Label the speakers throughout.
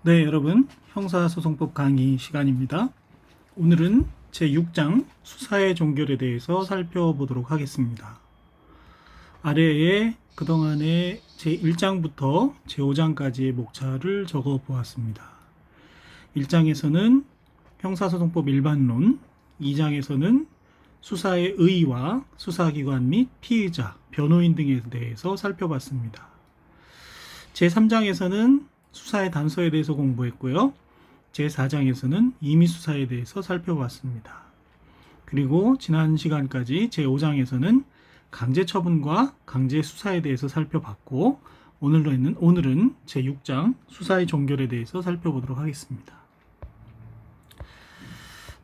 Speaker 1: 네, 여러분. 형사소송법 강의 시간입니다. 오늘은 제6장 수사의 종결에 대해서 살펴보도록 하겠습니다. 아래에 그동안의 제1장부터 제5장까지의 목차를 적어 보았습니다. 1장에서는 형사소송법 일반론, 2장에서는 수사의 의의와 수사기관 및 피의자, 변호인 등에 대해서 살펴봤습니다. 제3장에서는 수사의 단서에 대해서 공부했고요. 제4장에서는 임의수사에 대해서 살펴봤습니다. 그리고 지난 시간까지 제5장에서는 강제처분과 강제수사에 대해서 살펴봤고 오늘은 제6장 수사의 종결에 대해서 살펴보도록 하겠습니다.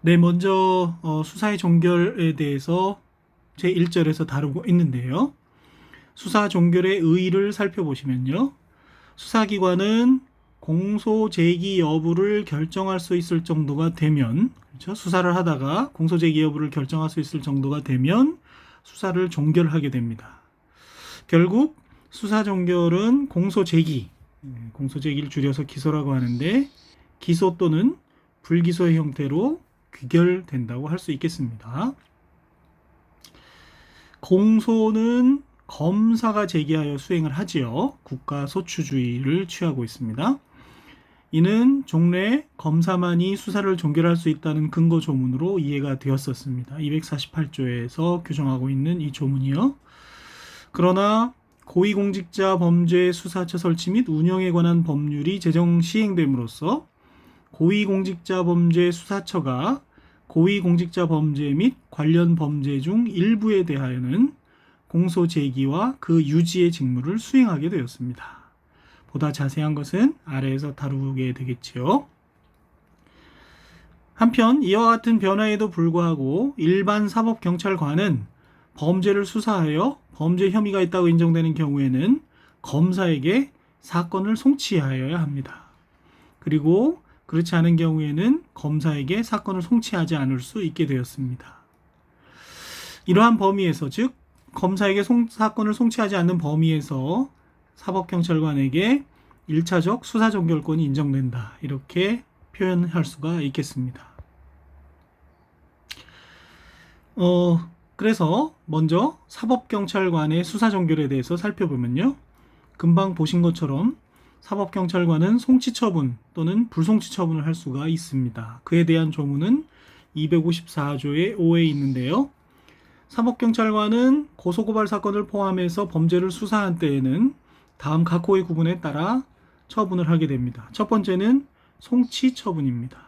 Speaker 1: 네, 먼저 수사의 종결에 대해서 제1절에서 다루고 있는데요. 수사 종결의 의의를 살펴보시면요. 수사기관은 공소 제기 여부를 결정할 수 있을 정도가 되면, 그렇죠? 수사를 하다가 공소 제기 여부를 결정할 수 있을 정도가 되면 수사를 종결하게 됩니다. 결국 수사 종결은 공소 제기를 줄여서 기소라고 하는데 기소 또는 불기소의 형태로 귀결된다고 할 수 있겠습니다. 공소는 검사가 제기하여 수행을 하지요. 국가소추주의를 취하고 있습니다. 이는 종래 검사만이 수사를 종결할 수 있다는 근거 조문으로 이해가 되었었습니다. 248조에서 규정하고 있는 이 조문이요. 그러나 고위공직자 범죄 수사처 설치 및 운영에 관한 법률이 제정 시행됨으로써 고위공직자 범죄 수사처가 고위공직자 범죄 및 관련 범죄 중 일부에 대하여는 공소 제기와 그 유지의 직무를 수행하게 되었습니다. 보다 자세한 것은 아래에서 다루게 되겠지요. 한편 이와 같은 변화에도 불구하고 일반 사법경찰관은 범죄를 수사하여 범죄 혐의가 있다고 인정되는 경우에는 검사에게 사건을 송치하여야 합니다. 그리고 그렇지 않은 경우에는 검사에게 사건을 송치하지 않을 수 있게 되었습니다. 이러한 범위에서, 즉 검사에게 사건을 송치하지 않는 범위에서 사법경찰관에게 1차적 수사 종결권이 인정된다. 이렇게 표현할 수가 있겠습니다. 그래서 먼저 사법경찰관의 수사 종결에 대해서 살펴보면요. 금방 보신 것처럼 사법경찰관은 송치처분 또는 불송치처분을 할 수가 있습니다. 그에 대한 조문은 254조의 5에 있는데요. 사법경찰관은 고소고발 사건을 포함해서 범죄를 수사한 때에는 다음 각호의 구분에 따라 처분을 하게 됩니다. 첫 번째는 송치처분입니다.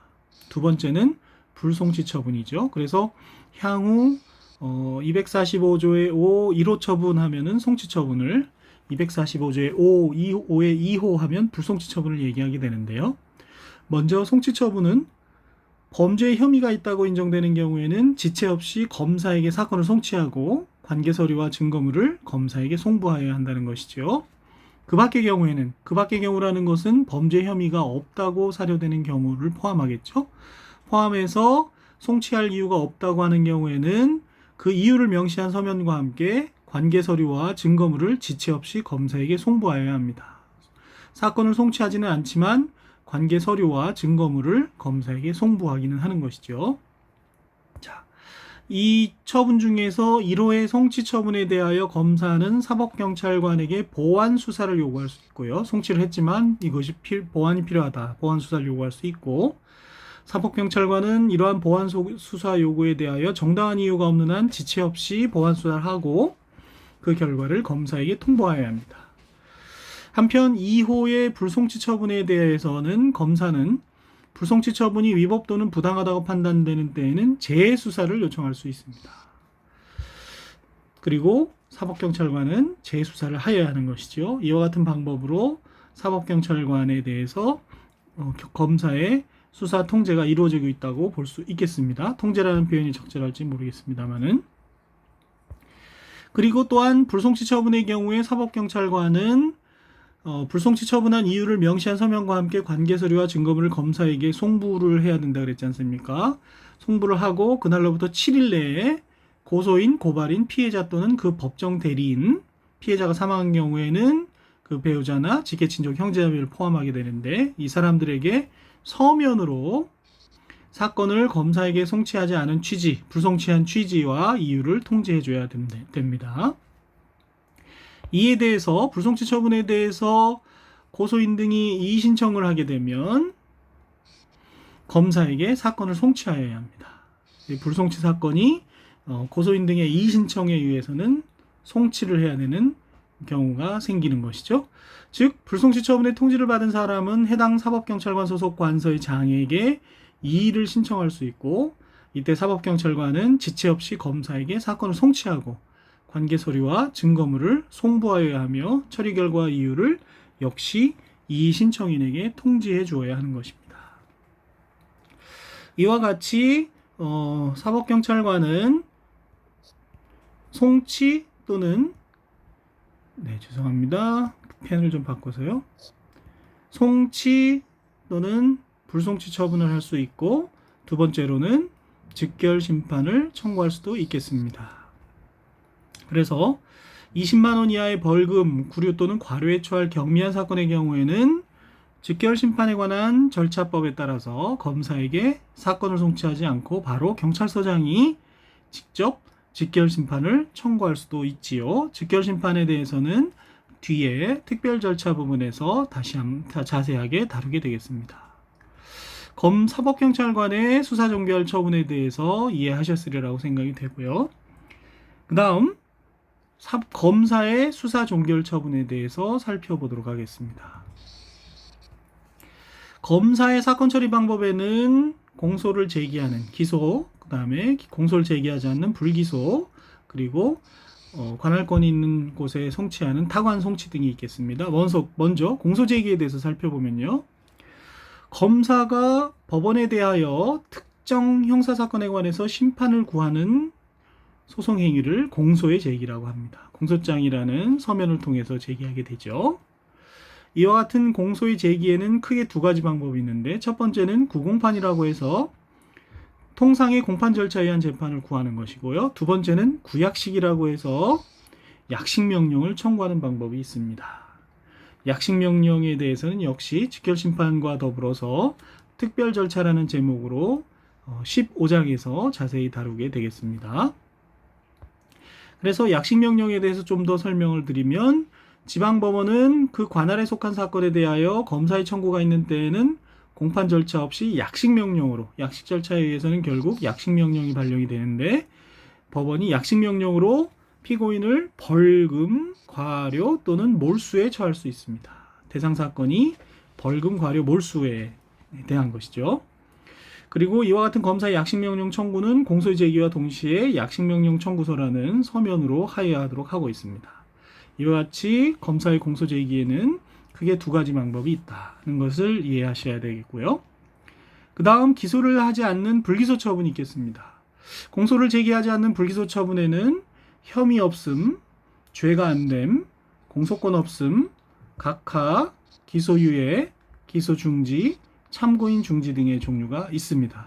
Speaker 1: 두 번째는 불송치처분이죠. 그래서 향후 245조의 5 1호 처분하면은 송치처분을, 245조의 5의 2호 하면 불송치처분을 얘기하게 되는데요. 먼저 송치처분은 범죄의 혐의가 있다고 인정되는 경우에는 지체 없이 검사에게 사건을 송치하고 관계 서류와 증거물을 검사에게 송부하여야 한다는 것이죠. 그 밖의 경우라는 것은 범죄 혐의가 없다고 사료되는 경우를 포함하겠죠. 포함해서 송치할 이유가 없다고 하는 경우에는 그 이유를 명시한 서면과 함께 관계 서류와 증거물을 지체 없이 검사에게 송부하여야 합니다. 사건을 송치하지는 않지만 관계 서류와 증거물을 검사에게 송부하기는 하는 것이죠. 자, 이 처분 중에서 1호의 송치 처분에 대하여 검사는 사법경찰관에게 보완 수사를 요구할 수 있고요. 송치를 했지만 이것이 보완이 필요하다. 보완 수사를 요구할 수 있고, 사법경찰관은 이러한 보완 수사 요구에 대하여 정당한 이유가 없는 한 지체 없이 보완 수사를 하고 그 결과를 검사에게 통보해야 합니다. 한편 2호의 불송치 처분에 대해서는 검사는 불송치 처분이 위법 또는 부당하다고 판단되는 때에는 재수사를 요청할 수 있습니다. 그리고 사법경찰관은 재수사를 하여야 하는 것이죠. 이와 같은 방법으로 사법경찰관에 대해서 검사의 수사 통제가 이루어지고 있다고 볼 수 있겠습니다. 통제라는 표현이 적절할지 모르겠습니다만은. 그리고 또한 불송치 처분의 경우에 사법경찰관은 불송치 처분한 이유를 명시한 서면과 함께 관계 서류와 증거물을 검사에게 송부를 해야 된다 그랬지 않습니까? 송부를 하고 그날로부터 7일 내에 고소인, 고발인, 피해자 또는 그 법정 대리인, 피해자가 사망한 경우에는 그 그 배우자나 직계친족 형제자매를 포함하게 되는데 이 사람들에게 서면으로 사건을 검사에게 송치하지 않은 취지, 불송치한 취지와 이유를 통지해줘야 됩니다. 이에 대해서 불송치 처분에 대해서 고소인 등이 이의 신청을 하게 되면 검사에게 사건을 송치하여야 합니다. 불송치 사건이 고소인 등의 이의 신청에 의해서는 송치를 해야 되는 경우가 생기는 것이죠. 즉 불송치 처분의 통지를 받은 사람은 해당 사법경찰관 소속 관서의 장에게 이의를 신청할 수 있고 이때 사법경찰관은 지체 없이 검사에게 사건을 송치하고 관계 서류와 증거물을 송부하여야 하며 처리 결과 이유를 역시 이의 신청인에게 통지해 주어야 하는 것입니다. 이와 같이 사법경찰관은 송치 또는 죄송합니다. 펜을 좀 바꿔서요. 송치 또는 불송치 처분을 할 수 있고 두 번째로는 즉결 심판을 청구할 수도 있겠습니다. 그래서 20만 원 이하의 벌금, 구류 또는 과료에 처할 경미한 사건의 경우에는 즉결 심판에 관한 절차법에 따라서 검사에게 사건을 송치하지 않고 바로 경찰서장이 직접 즉결 심판을 청구할 수도 있지요. 즉결 심판에 대해서는 뒤에 특별 절차 부분에서 다시 한번 자세하게 다루게 되겠습니다. 사법경찰관의 수사 종결 처분에 대해서 이해하셨으리라고 생각이 되고요. 그 다음 검사의 수사 종결 처분에 대해서 살펴보도록 하겠습니다. 검사의 사건 처리 방법에는 공소를 제기하는 기소, 그 다음에 공소를 제기하지 않는 불기소, 그리고 관할권이 있는 곳에 송치하는 타관 송치 등이 있겠습니다. 먼저 공소 제기에 대해서 살펴보면요. 검사가 법원에 대하여 특정 형사사건에 관해서 심판을 구하는 소송 행위를 공소의 제기라고 합니다. 공소장이라는 서면을 통해서 제기하게 되죠. 이와 같은 공소의 제기에는 크게 두 가지 방법이 있는데 첫 번째는 구공판이라고 해서 통상의 공판 절차에 의한 재판을 구하는 것이고요. 두 번째는 구약식이라고 해서 약식명령을 청구하는 방법이 있습니다. 약식명령에 대해서는 역시 직결심판과 더불어서 특별 절차라는 제목으로 15장에서 자세히 다루게 되겠습니다. 그래서 약식명령에 대해서 좀 더 설명을 드리면 지방법원은 그 관할에 속한 사건에 대하여 검사의 청구가 있는 때에는 공판 절차 없이 약식명령으로, 약식 절차에 의해서는 결국 약식명령이 발령이 되는데 법원이 약식명령으로 피고인을 벌금, 과료 또는 몰수에 처할 수 있습니다. 대상 사건이 벌금, 과료, 몰수에 대한 것이죠. 그리고 이와 같은 검사의 약식명령 청구는 공소 제기와 동시에 약식명령 청구서라는 서면으로 하여하도록 하고 있습니다. 이와 같이 검사의 공소 제기에는 크게 두 가지 방법이 있다는 것을 이해하셔야 되겠고요. 그 다음 기소를 하지 않는 불기소 처분이 있겠습니다. 공소를 제기하지 않는 불기소 처분에는 혐의 없음, 죄가 안됨, 공소권 없음, 각하, 기소유예, 기소중지, 참고인 중지 등의 종류가 있습니다.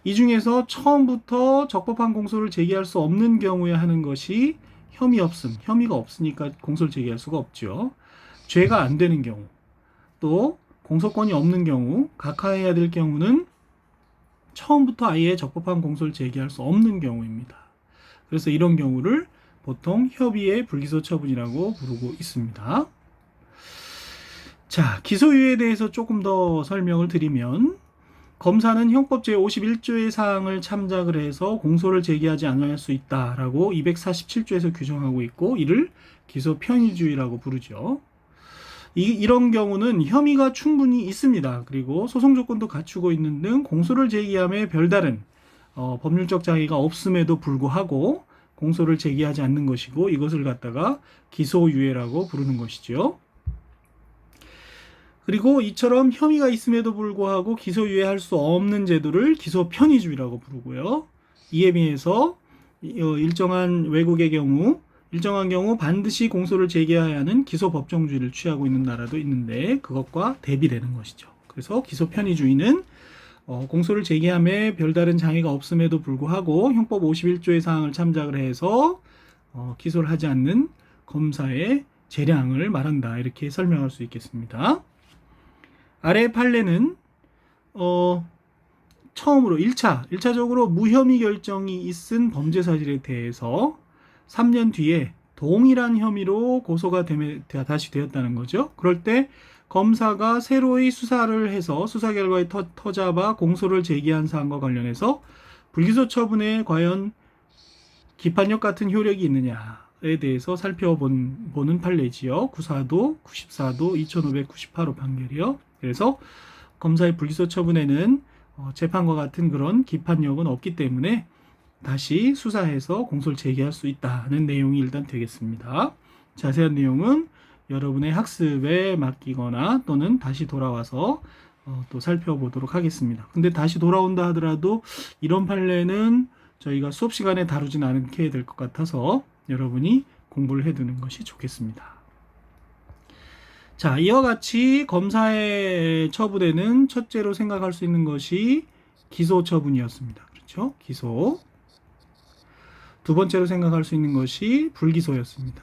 Speaker 1: 이 중에서 처음부터 적법한 공소를 제기할 수 없는 경우에 하는 것이 혐의 없음, 혐의가 없으니까 공소를 제기할 수가 없죠. 죄가 안 되는 경우, 또 공소권이 없는 경우, 각하해야 될 경우는 처음부터 아예 적법한 공소를 제기할 수 없는 경우입니다. 그래서 이런 경우를 보통 협의의 불기소 처분이라고 부르고 있습니다. 자, 기소유예에 대해서 조금 더 설명을 드리면 검사는 형법 제51조의 사항을 참작을 해서 공소를 제기하지 않을 수 있다라고 247조에서 규정하고 있고 이를 기소 편의주의라고 부르죠. 이런 경우는 혐의가 충분히 있습니다. 그리고 소송 조건도 갖추고 있는 등 공소를 제기함에 별다른 법률적 장애가 없음에도 불구하고 공소를 제기하지 않는 것이고 이것을 갖다가 기소유예라고 부르는 것이죠. 그리고 이처럼 혐의가 있음에도 불구하고 기소유예할 수 없는 제도를 기소편의주의라고 부르고요. 이에 비해서 일정한 외국의 경우, 일정한 경우 반드시 공소를 제기해야 하는 기소법정주의를 취하고 있는 나라도 있는데 그것과 대비되는 것이죠. 그래서 기소편의주의는 공소를 제기함에 별다른 장애가 없음에도 불구하고 형법 51조의 사항을 참작을 해서 기소를 하지 않는 검사의 재량을 말한다. 이렇게 설명할 수 있겠습니다. 아래 판례는 처음으로 1차적으로 무혐의 결정이 있은 범죄 사실에 대해서 3년 뒤에 동일한 혐의로 고소가 다시 되었다는 거죠. 그럴 때 검사가 새로이 수사를 해서 수사 결과에 터잡아 공소를 제기한 사안과 관련해서 불기소 처분에 과연 기판력 같은 효력이 있느냐에 대해서 살펴보는 판례지요. 94도, 94도, 2598호 판결이요. 그래서 검사의 불기소 처분에는 재판과 같은 그런 기판력은 없기 때문에 다시 수사해서 공소를 제기할 수 있다는 내용이 일단 되겠습니다. 자세한 내용은 여러분의 학습에 맡기거나 또는 다시 돌아와서 또 살펴보도록 하겠습니다. 근데 다시 돌아온다 하더라도 이런 판례는 저희가 수업 시간에 다루진 않게 될 것 같아서 여러분이 공부를 해두는 것이 좋겠습니다. 자, 이와 같이 검사의 처분에는 첫째로 생각할 수 있는 것이 기소 처분이었습니다. 그렇죠? 기소. 두 번째로 생각할 수 있는 것이 불기소였습니다.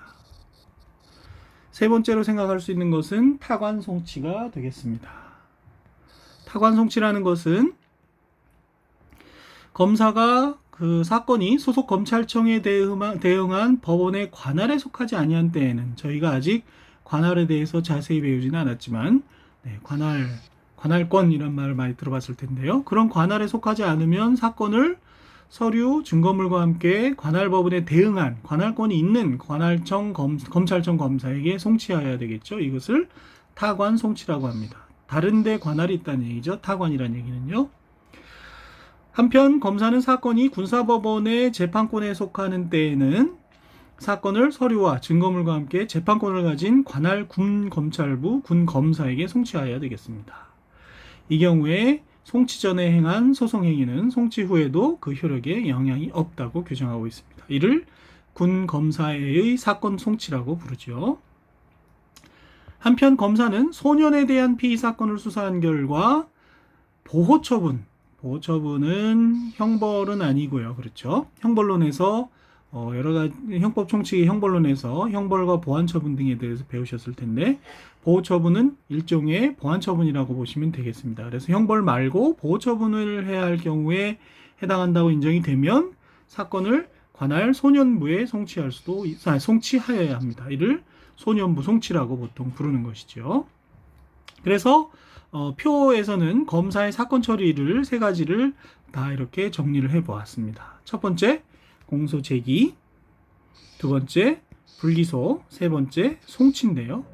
Speaker 1: 세 번째로 생각할 수 있는 것은 타관 송치가 되겠습니다. 타관 송치라는 것은 검사가 그 사건이 소속 검찰청에 대응한 법원의 관할에 속하지 아니한 때에는 저희가 아직 관할에 대해서 자세히 배우지는 않았지만 관할권이란 말을 많이 들어봤을 텐데요. 그런 관할에 속하지 않으면 사건을 서류, 증거물과 함께 관할법원에 대응한 관할권이 있는 검찰청 검사에게 송치하여야 되겠죠. 이것을 타관 송치라고 합니다. 다른데 관할이 있다는 얘기죠. 타관이라는 얘기는요. 한편 검사는 사건이 군사법원의 재판권에 속하는 때에는 사건을 서류와 증거물과 함께 재판권을 가진 관할 군검찰부 군검사에게 송치하여야 되겠습니다. 이 경우에 송치 전에 행한 소송 행위는 송치 후에도 그 효력에 영향이 없다고 규정하고 있습니다. 이를 군검사의 사건 송치라고 부르죠. 한편 검사는 소년에 대한 피의 사건을 수사한 결과 보호처분은 형벌은 아니고요. 그렇죠? 형벌론에서 여러 가지 형법 총칙의 형벌론에서 형벌과 보완처분 등에 대해서 배우셨을 텐데 보호처분은 일종의 보완처분이라고 보시면 되겠습니다. 그래서 형벌 말고 보호처분을 해야 할 경우에 해당한다고 인정이 되면 사건을 관할 소년부에 송치하여야 합니다. 이를 소년부 송치라고 보통 부르는 것이죠. 그래서 표에서는 검사의 사건 처리를 세 가지를 다 이렇게 정리를 해보았습니다. 첫 번째, 공소 제기. 두 번째, 불기소. 세 번째, 송치인데요.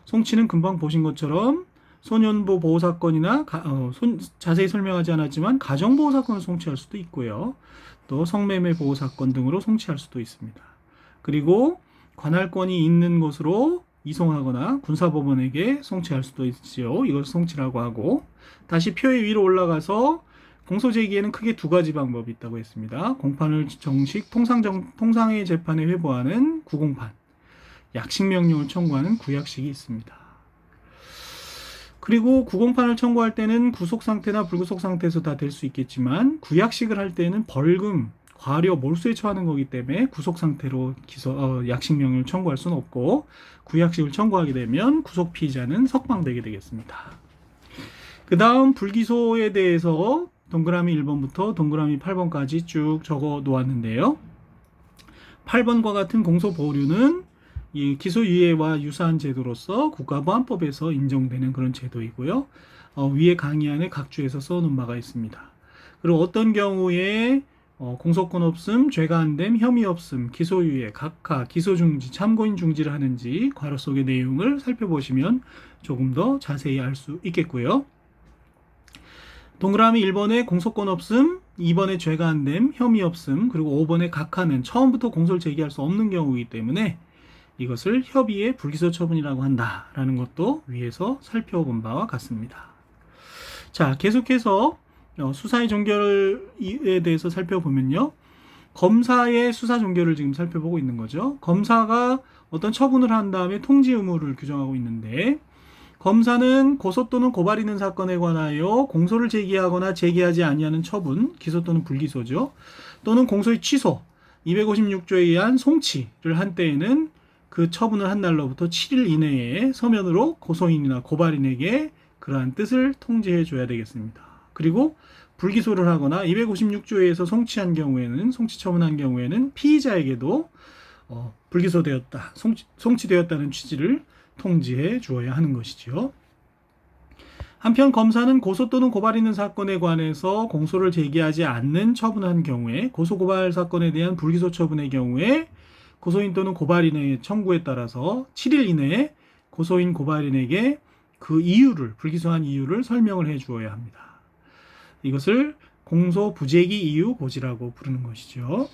Speaker 1: 송치는 금방 보신 것처럼 소년부 보호사건이나 자세히 설명하지 않았지만 가정보호사건을 송치할 수도 있고요. 또 성매매 보호사건 등으로 송치할 수도 있습니다. 그리고 관할권이 있는 곳으로 이송하거나 군사법원에게 송치할 수도 있지요. 이걸 송치라고 하고 다시 표의 위로 올라가서 공소제기에는 크게 두 가지 방법이 있다고 했습니다. 공판을 정식 통상의 재판에 회부하는 구공판, 약식명령을 청구하는 구약식이 있습니다. 그리고 구공판을 청구할 때는 구속상태나 불구속상태에서 다 될 수 있겠지만 구약식을 할 때는 벌금, 과료, 몰수에 처하는 거기 때문에 구속상태로 약식명령을 청구할 수는 없고 구약식을 청구하게 되면 구속피의자는 석방되게 되겠습니다. 그 다음 불기소에 대해서 동그라미 1번부터 동그라미 8번까지 쭉 적어 놓았는데요. 8번과 같은 공소보류는 이 기소유예와 유사한 제도로서 국가보안법에서 인정되는 그런 제도이고요. 위에 강의안에 각 주에서 써놓은 바가 있습니다. 그리고 어떤 경우에 공소권 없음, 죄가 안 됨, 혐의 없음, 기소유예, 각하, 기소중지, 참고인 중지를 하는지 괄호 속의 내용을 살펴보시면 조금 더 자세히 알 수 있겠고요. 동그라미 1번에 공소권 없음, 2번에 죄가 안 됨, 혐의 없음, 그리고 5번에 각하는 처음부터 공소를 제기할 수 없는 경우이기 때문에 이것을 협의의 불기소 처분이라고 한다라는 것도 위에서 살펴본 바와 같습니다. 자, 계속해서 수사의 종결에 대해서 살펴보면요. 검사의 수사 종결을 지금 살펴보고 있는 거죠. 검사가 어떤 처분을 한 다음에 통지 의무를 규정하고 있는데 검사는 고소 또는 고발 있는 사건에 관하여 공소를 제기하거나 제기하지 아니하는 처분, 기소 또는 불기소죠. 또는 공소의 취소, 256조에 의한 송치를 한 때에는 그 처분을 한 날로부터 7일 이내에 서면으로 고소인이나 고발인에게 그러한 뜻을 통지해 줘야 되겠습니다. 그리고 불기소를 하거나 256조에서 송치한 경우에는, 송치 처분한 경우에는 피의자에게도 불기소되었다, 송치되었다는 취지를 통지해 주어야 하는 것이죠. 한편 검사는 고소 또는 고발 있는 사건에 관해서 공소를 제기하지 않는 처분한 경우에, 고소고발 사건에 대한 불기소 처분의 경우에 고소인 또는 고발인의 청구에 따라서 7일 이내에 고소인 고발인에게 그 이유를, 불기소한 이유를 설명을 해 주어야 합니다. 이것을 공소 부제기 이유 고지라고 부르는 것이죠.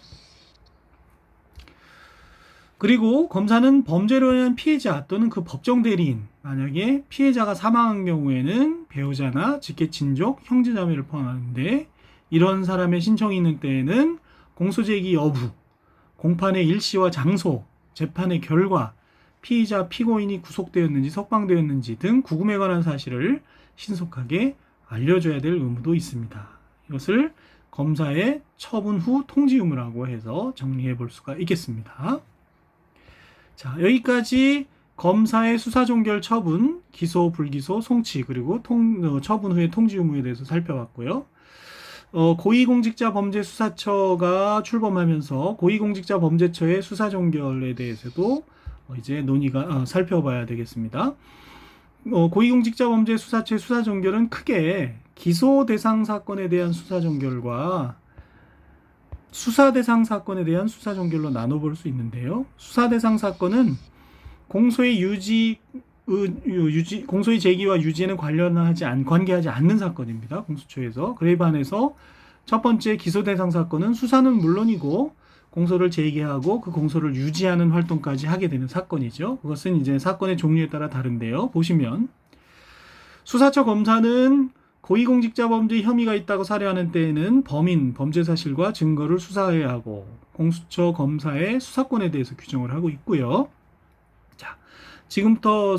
Speaker 1: 그리고 검사는 범죄로 인한 피해자 또는 그 법정 대리인, 만약에 피해자가 사망한 경우에는 배우자나 직계 친족, 형제자매를 포함하는데, 이런 사람의 신청이 있는 때에는 공소제기 여부, 공판의 일시와 장소, 재판의 결과, 피의자, 피고인이 구속되었는지 석방되었는지 등 구금에 관한 사실을 신속하게 알려줘야 될 의무도 있습니다. 이것을 검사의 처분 후 통지 의무라고 해서 정리해 볼 수가 있겠습니다. 자, 여기까지 검사의 수사 종결 처분, 기소, 불기소, 송치, 그리고 처분 후의 통지 의무에 대해서 살펴봤고요. 고위공직자범죄수사처가 출범하면서 고위공직자범죄처의 수사 종결에 대해서도 이제 살펴봐야 되겠습니다. 고위공직자범죄수사처의 수사 종결은 크게 기소 대상 사건에 대한 수사 종결과 수사 대상 사건에 대한 수사 종결로 나눠볼 수 있는데요. 수사 대상 사건은 공소의 제기와 유지에는 관계하지 않는 사건입니다. 공수처에서. 그에 반해서 첫 번째 기소 대상 사건은 수사는 물론이고 공소를 제기하고 그 공소를 유지하는 활동까지 하게 되는 사건이죠. 그것은 이제 사건의 종류에 따라 다른데요. 보시면 수사처 검사는 고위공직자범죄 혐의가 있다고 사료하는 때에는 범인, 범죄 사실과 증거를 수사해야 하고, 공수처 검사의 수사권에 대해서 규정을 하고 있고요. 자, 지금부터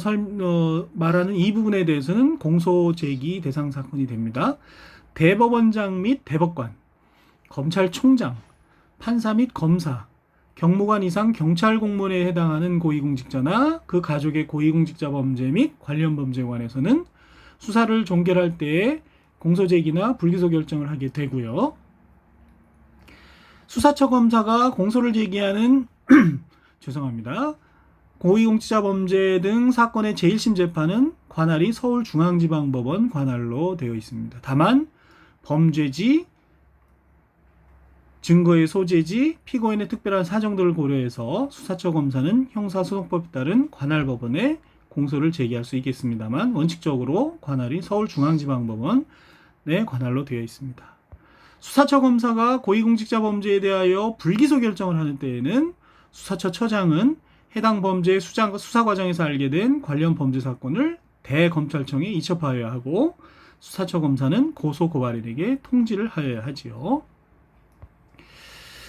Speaker 1: 말하는 이 부분에 대해서는 공소 제기 대상 사건이 됩니다. 대법원장 및 대법관, 검찰총장, 판사 및 검사, 경무관 이상 경찰 공무원에 해당하는 고위공직자나 그 가족의 고위공직자범죄 및 관련 범죄에 관해서는 수사를 종결할 때에 공소제기나 불기소 결정을 하게 되고요. 수사처 검사가 공소를 제기하는 죄송합니다. 고위공직자범죄 등 사건의 제1심 재판은 관할이 서울중앙지방법원 관할로 되어 있습니다. 다만 범죄지, 증거의 소재지, 피고인의 특별한 사정들을 고려해서 수사처 검사는 형사소송법에 따른 관할법원에 공소를 제기할 수 있겠습니다만, 원칙적으로 관할이 서울중앙지방법원의 관할로 되어 있습니다. 수사처 검사가 고위공직자범죄에 대하여 불기소 결정을 하는 때에는 수사처 처장은 해당 범죄의 수사 과정에서 알게 된 관련 범죄 사건을 대검찰청에 이첩하여야 하고, 수사처 검사는 고소고발인에게 통지를 하여야 하지요.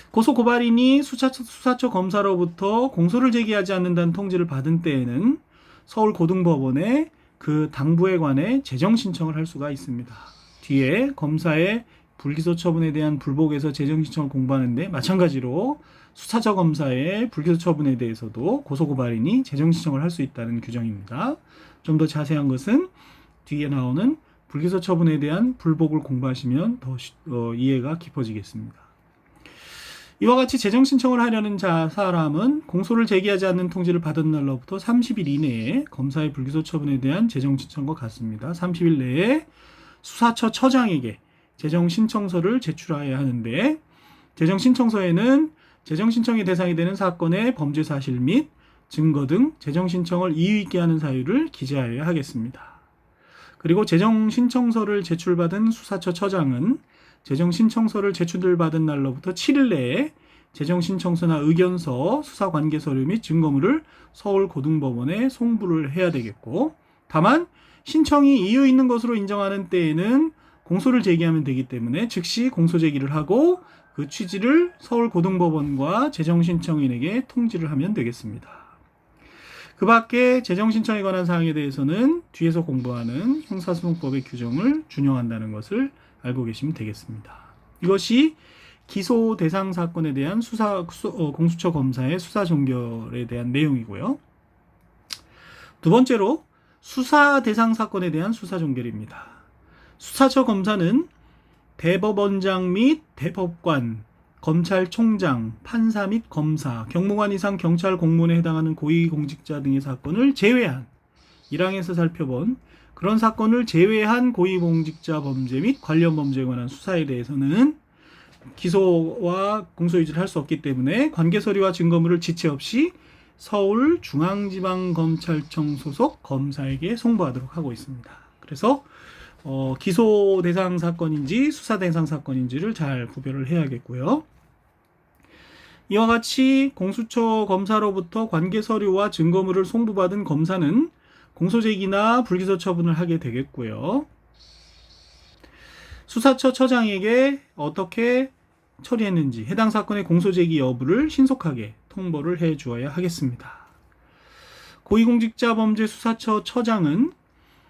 Speaker 1: 고소고발인이 수사처 검사로부터 공소를 제기하지 않는다는 통지를 받은 때에는 서울고등법원에 그 당부에 관해 재정신청을 할 수가 있습니다. 뒤에 검사의 불기소 처분에 대한 불복에서 재정신청을 공부하는데, 마찬가지로 수사처 검사의 불기소 처분에 대해서도 고소고발인이 재정신청을 할 수 있다는 규정입니다. 좀 더 자세한 것은 뒤에 나오는 불기소 처분에 대한 불복을 공부하시면 더 이해가 깊어지겠습니다. 이와 같이 재정신청을 하려는 사람은 공소를 제기하지 않는 통지를 받은 날로부터 30일 이내에 검사의 불기소 처분에 대한 재정신청과 같습니다. 30일 내에 수사처 처장에게 재정신청서를 제출해야 하는데, 재정신청서에는 재정신청의 대상이 되는 사건의 범죄 사실 및 증거 등 재정신청을 이유 있게 하는 사유를 기재하여야 하겠습니다. 그리고 재정신청서를 제출받은 수사처 처장은 재정신청서를 제출받은 날로부터 7일 내에 재정신청서나 의견서, 수사관계서류 및 증거물을 서울고등법원에 송부를 해야 되겠고, 다만 신청이 이유 있는 것으로 인정하는 때에는 공소를 제기하면 되기 때문에 즉시 공소 제기를 하고 그 취지를 서울고등법원과 재정신청인에게 통지를 하면 되겠습니다. 그 밖에 재정신청에 관한 사항에 대해서는 뒤에서 공부하는 형사소송법의 규정을 준용한다는 것을 알고 계시면 되겠습니다. 이것이 기소 대상 사건에 대한 공수처 검사의 수사 종결에 대한 내용이고요. 두 번째로 수사 대상 사건에 대한 수사 종결입니다. 수사처 검사는 대법원장 및 대법관, 검찰총장, 판사 및 검사, 경무관 이상 경찰 공무원에 해당하는 고위공직자 등의 사건을 제외한 1항에서 살펴본 그런 사건을 제외한 고위공직자 범죄 및 관련 범죄에 관한 수사에 대해서는 기소와 공소유지를 할 수 없기 때문에 관계 서류와 증거물을 지체 없이 서울중앙지방검찰청 소속 검사에게 송부하도록 하고 있습니다. 그래서 기소 대상 사건인지 수사 대상 사건인지를 잘 구별을 해야겠고요. 이와 같이 공수처 검사로부터 관계 서류와 증거물을 송부받은 검사는 공소제기나 불기소 처분을 하게 되겠고요. 수사처 처장에게 어떻게 처리했는지 해당 사건의 공소제기 여부를 신속하게 통보를 해 주어야 하겠습니다. 고위공직자범죄수사처 처장은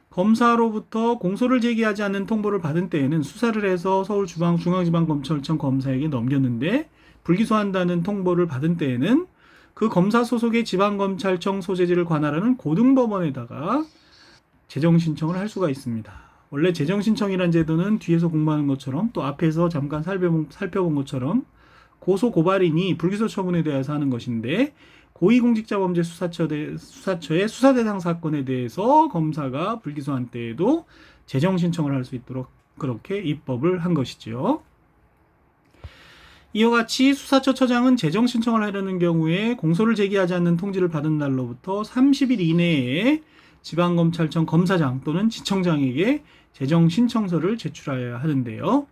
Speaker 1: 검사로부터 공소를 제기하지 않는 통보를 받은 때에는 수사를 해서 서울중앙지방검찰청 검사에게 넘겼는데 불기소한다는 통보를 받은 때에는 그 검사 소속의 지방검찰청 소재지를 관할하는 고등법원에다가 재정신청을 할 수가 있습니다. 원래 재정신청이란 제도는 뒤에서 공부하는 것처럼 또 앞에서 잠깐 살펴본 것처럼 고소 고발인이 불기소 처분에 대해서 하는 것인데 고위공직자범죄 수사처의 수사 대상 사건에 대해서 검사가 불기소한 때에도 재정신청을 할 수 있도록 그렇게 입법을 한 것이죠. 이와 같이 수사처 처장은 재정신청을 하려는 경우에 공소를 제기하지 않는 통지를 받은 날로부터 30일 이내에 지방검찰청 검사장 또는 지청장에게 재정신청서를 제출하여야 하는데요.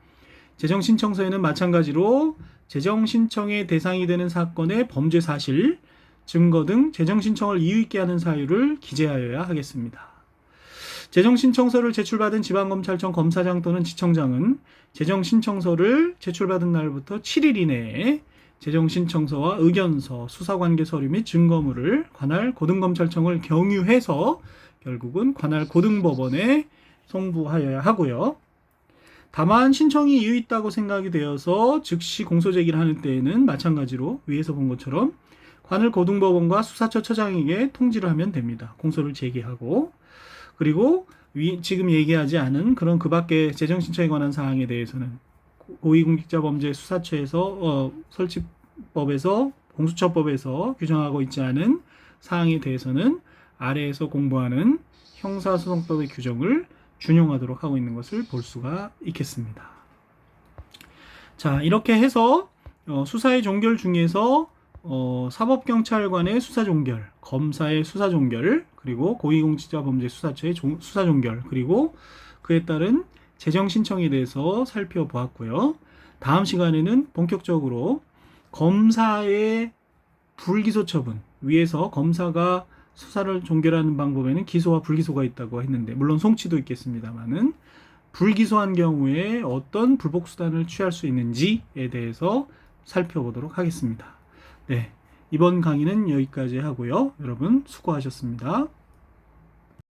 Speaker 1: 재정신청서에는 마찬가지로 재정신청의 대상이 되는 사건의 범죄 사실, 증거 등 재정신청을 이유 있게 하는 사유를 기재하여야 하겠습니다. 재정신청서를 제출받은 지방검찰청 검사장 또는 지청장은 재정신청서를 제출받은 날부터 7일 이내에 재정신청서와 의견서, 수사관계 서류 및 증거물을 관할 고등검찰청을 경유해서 결국은 관할 고등법원에 송부하여야 하고요. 다만 신청이 이유 있다고 생각이 되어서 즉시 공소제기를 하는 때에는 마찬가지로 위에서 본 것처럼 관할 고등법원과 수사처 처장에게 통지를 하면 됩니다. 공소를 제기하고 그리고 지금 얘기하지 않은 그런 그 밖의 재정신청에 관한 사항에 대해서는 고위공직자범죄수사처에서 설치법에서 공수처법에서 규정하고 있지 않은 사항에 대해서는 아래에서 공부하는 형사소송법의 규정을 준용하도록 하고 있는 것을 볼 수가 있겠습니다. 자, 이렇게 해서 수사의 종결 중에서 사법경찰관의 수사 종결, 검사의 수사 종결, 그리고 고위공직자범죄수사처의 수사 종결, 그리고 그에 따른 재정 신청에 대해서 살펴보았고요. 다음 시간에는 본격적으로 검사의 불기소 처분, 위에서 검사가 수사를 종결하는 방법에는 기소와 불기소가 있다고 했는데 물론 송치도 있겠습니다만은 불기소한 경우에 어떤 불복수단을 취할 수 있는지에 대해서 살펴보도록 하겠습니다. 네, 이번 강의는 여기까지 하고요. 여러분 수고하셨습니다.